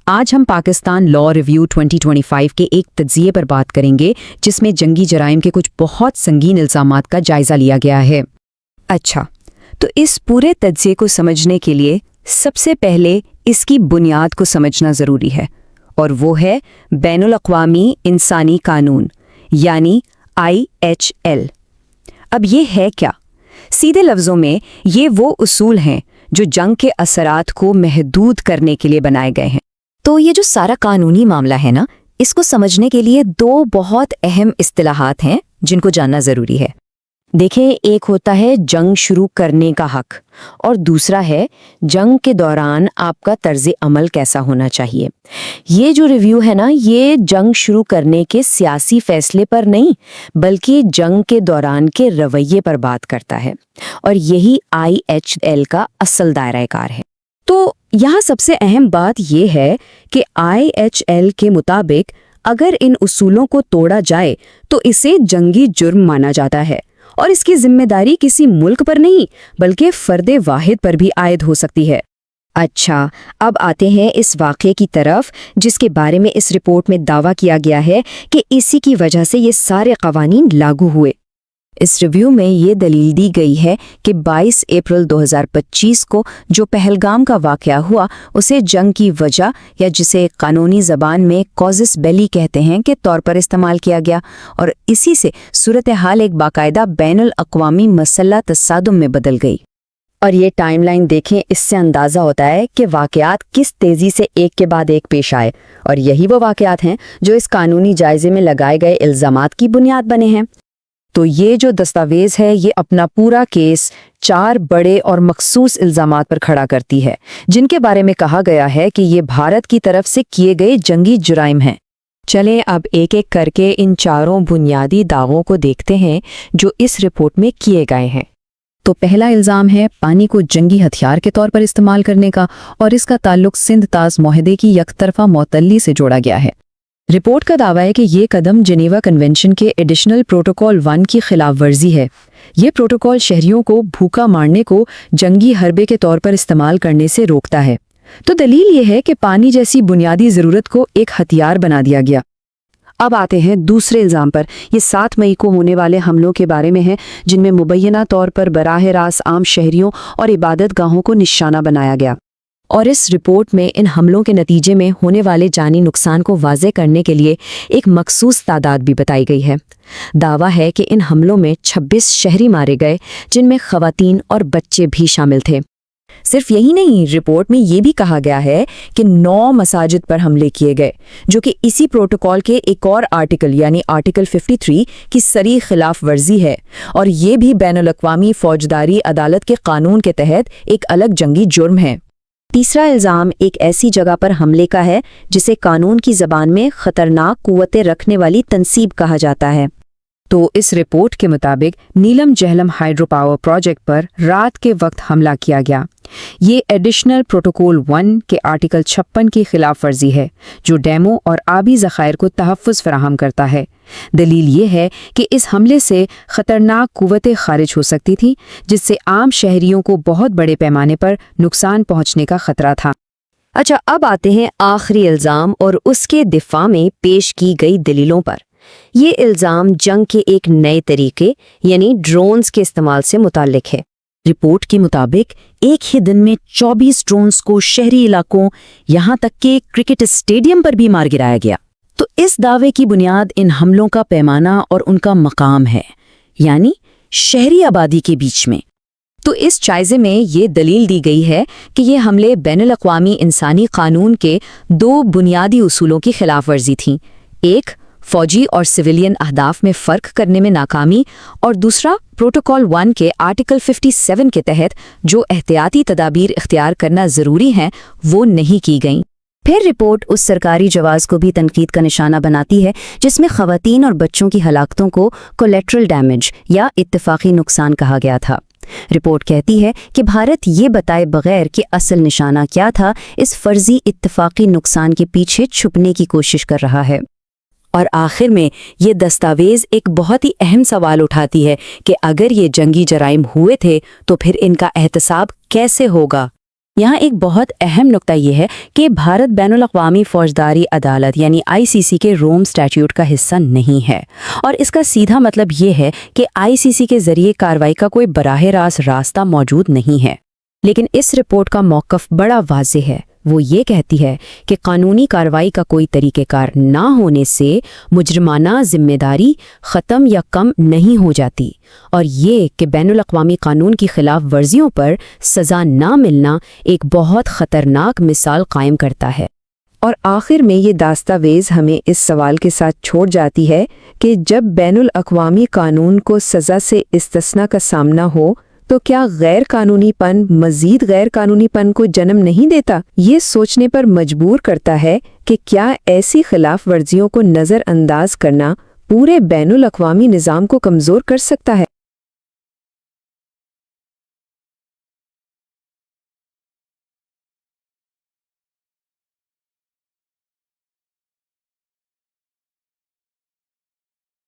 آج ہم پاکستان لا ریویو 2025 کے ایک تجزیے پر بات کریں گے جس میں جنگی جرائم کے کچھ بہت سنگین الزامات کا جائزہ لیا گیا ہے۔ اچھا، تو اس پورے تجزیے کو سمجھنے کے لیے سب سے پہلے اس کی بنیاد کو سمجھنا ضروری ہے، اور وہ ہے بین الاقوامی انسانی قانون یعنی IHL۔ اب یہ ہے کیا؟ سیدھے لفظوں میں یہ وہ اصول ہیں جو جنگ کے اثرات کو محدود کرنے کے لیے بنائے گئے ہیں۔ تو یہ جو سارا قانونی معاملہ ہے نا، اس کو سمجھنے کے لیے دو بہت اہم اصطلاحات ہیں جن کو جاننا ضروری ہے۔ دیکھیں، ایک ہوتا ہے جنگ شروع کرنے کا حق، اور دوسرا ہے جنگ کے دوران آپ کا طرز عمل کیسا ہونا چاہیے۔ یہ جو ریویو ہے نا، یہ جنگ شروع کرنے کے سیاسی فیصلے پر نہیں بلکہ جنگ کے دوران کے رویے پر بات کرتا ہے، اور یہی IHL کا اصل دائرہ کار ہے۔ تو یہاں سب سے اہم بات یہ ہے کہ IHL کے مطابق اگر ان اصولوں کو توڑا جائے تو اسے جنگی جرم مانا جاتا ہے، اور اس کی ذمہ داری کسی ملک پر نہیں بلکہ فرد واحد پر بھی عائد ہو سکتی ہے۔ اچھا، اب آتے ہیں اس واقعے کی طرف جس کے بارے میں اس رپورٹ میں دعویٰ کیا گیا ہے کہ اسی کی وجہ سے یہ سارے قوانین لاگو ہوئے۔ اس ریویو میں یہ دلیل دی گئی ہے کہ 22 اپریل 2025 کو جو پہلگام کا واقعہ ہوا اسے جنگ کی وجہ یا جسے قانونی زبان میں کازس بیلی کہتے ہیں کے طور پر استعمال کیا گیا، اور اسی سے صورتحال ایک باقاعدہ بین الاقوامی مسلح تصادم میں بدل گئی۔ اور یہ ٹائم لائن دیکھیں، اس سے اندازہ ہوتا ہے کہ واقعات کس تیزی سے ایک کے بعد ایک پیش آئے، اور یہی وہ واقعات ہیں جو اس قانونی جائزے میں لگائے گئے الزامات کی بنیاد بنے ہیں۔ تو یہ جو دستاویز ہے یہ اپنا پورا کیس 4 بڑے اور مخصوص الزامات پر کھڑا کرتی ہے جن کے بارے میں کہا گیا ہے کہ یہ بھارت کی طرف سے کیے گئے جنگی جرائم ہیں۔ چلیں اب ایک ایک کر کے ان 4 بنیادی دعووں کو دیکھتے ہیں جو اس رپورٹ میں کیے گئے ہیں۔ تو پہلا الزام ہے پانی کو جنگی ہتھیار کے طور پر استعمال کرنے کا، اور اس کا تعلق سندھ تاز معاہدے کی یک طرفہ معطلی سے جوڑا گیا ہے۔ رپورٹ کا دعویٰ ہے کہ یہ قدم جنیوا کنونشن کے ایڈیشنل پروٹوکول 1 کی خلاف ورزی ہے۔ یہ پروٹوکول شہریوں کو بھوکا مارنے کو جنگی حربے کے طور پر استعمال کرنے سے روکتا ہے۔ تو دلیل یہ ہے کہ پانی جیسی بنیادی ضرورت کو ایک ہتھیار بنا دیا گیا۔ اب آتے ہیں دوسرے الزام پر۔ یہ 7 مئی کو ہونے والے حملوں کے بارے میں ہے جن میں مبینہ طور پر براہ راست عام شہریوں اور عبادت گاہوں کو نشانہ بنایا گیا، اور اس رپورٹ میں ان حملوں کے نتیجے میں ہونے والے جانی نقصان کو واضح کرنے کے لیے ایک مخصوص تعداد بھی بتائی گئی ہے۔ دعویٰ ہے کہ ان حملوں میں 26 شہری مارے گئے جن میں خواتین اور بچے بھی شامل تھے۔ صرف یہی نہیں، رپورٹ میں یہ بھی کہا گیا ہے کہ 9 مساجد پر حملے کیے گئے جو کہ اسی پروٹوکول کے ایک اور آرٹیکل یعنی آرٹیکل 53 کی صریح خلاف ورزی ہے، اور یہ بھی بین الاقوامی فوجداری عدالت کے قانون کے تحت ایک الگ جنگی جرم ہے۔ تیسرا الزام ایک ایسی جگہ پر حملے کا ہے جسے قانون کی زبان میں خطرناک قوتیں رکھنے والی تنصیب کہا جاتا ہے۔ تو اس رپورٹ کے مطابق نیلم جہلم ہائیڈرو پاور پروجیکٹ پر رات کے وقت حملہ کیا گیا۔ یہ ایڈیشنل پروٹوکول 1 کے آرٹیکل 56 کی خلاف ورزی ہے جو ڈیموں اور آبی ذخائر کو تحفظ فراہم کرتا ہے۔ دلیل یہ ہے کہ اس حملے سے خطرناک قوتیں خارج ہو سکتی تھیں جس سے عام شہریوں کو بہت بڑے پیمانے پر نقصان پہنچنے کا خطرہ تھا۔ اچھا، اب آتے ہیں آخری الزام اور اس کے دفاع میں پیش کی گئی دلیلوں پر۔ یہ الزام جنگ کے ایک نئے طریقے یعنی ڈرونز کے استعمال سے متعلق ہے۔ رپورٹ کے مطابق ایک ہی دن میں 24 ڈرونز کو شہری علاقوں یہاں تک کہ کرکٹ اسٹیڈیم پر بھی مار گرایا گیا۔ تو اس دعوے کی بنیاد ان حملوں کا پیمانہ اور ان کا مقام ہے، یعنی شہری آبادی کے بیچ میں۔ تو اس جائزے میں یہ دلیل دی گئی ہے کہ یہ حملے بین الاقوامی انسانی قانون کے 2 بنیادی اصولوں کی خلاف ورزی تھیں، ایک فوجی اور سویلین اہداف میں فرق کرنے میں ناکامی، اور دوسرا پروٹوکول 1 کے آرٹیکل 57 کے تحت جو احتیاطی تدابیر اختیار کرنا ضروری ہیں وہ نہیں کی گئیں۔ پھر رپورٹ اس سرکاری جواز کو بھی تنقید کا نشانہ بناتی ہے جس میں خواتین اور بچوں کی ہلاکتوں کو کولیٹرل ڈیمیج یا اتفاقی نقصان کہا گیا تھا۔ رپورٹ کہتی ہے کہ بھارت یہ بتائے بغیر کہ اصل نشانہ کیا تھا، اس فرضی اتفاقی نقصان کے پیچھے چھپنے کی کوشش کر رہا ہے۔ اور آخر میں یہ دستاویز ایک بہت ہی اہم سوال اٹھاتی ہے کہ اگر یہ جنگی جرائم ہوئے تھے تو پھر ان کا احتساب کیسے ہوگا؟ یہاں ایک بہت اہم نقطہ یہ ہے کہ بھارت بین الاقوامی فوجداری عدالت یعنی ICC کے روم اسٹیٹیوٹ کا حصہ نہیں ہے، اور اس کا سیدھا مطلب یہ ہے کہ ICC کے ذریعے کارروائی کا کوئی براہ راست راستہ موجود نہیں ہے۔ لیکن اس رپورٹ کا موقف بڑا واضح ہے۔ وہ یہ کہتی ہے کہ قانونی کارروائی کا کوئی طریقہ کار نہ ہونے سے مجرمانہ ذمہ داری ختم یا کم نہیں ہو جاتی، اور یہ کہ بین الاقوامی قانون کی خلاف ورزیوں پر سزا نہ ملنا ایک بہت خطرناک مثال قائم کرتا ہے۔ اور آخر میں یہ دستاویز ہمیں اس سوال کے ساتھ چھوڑ جاتی ہے کہ جب بین الاقوامی قانون کو سزا سے استثناء کا سامنا ہو تو کیا غیر قانونی پن مزید غیر قانونی پن کو جنم نہیں دیتا؟ یہ سوچنے پر مجبور کرتا ہے کہ کیا ایسی خلاف ورزیوں کو نظر انداز کرنا پورے بین الاقوامی نظام کو کمزور کر سکتا ہے؟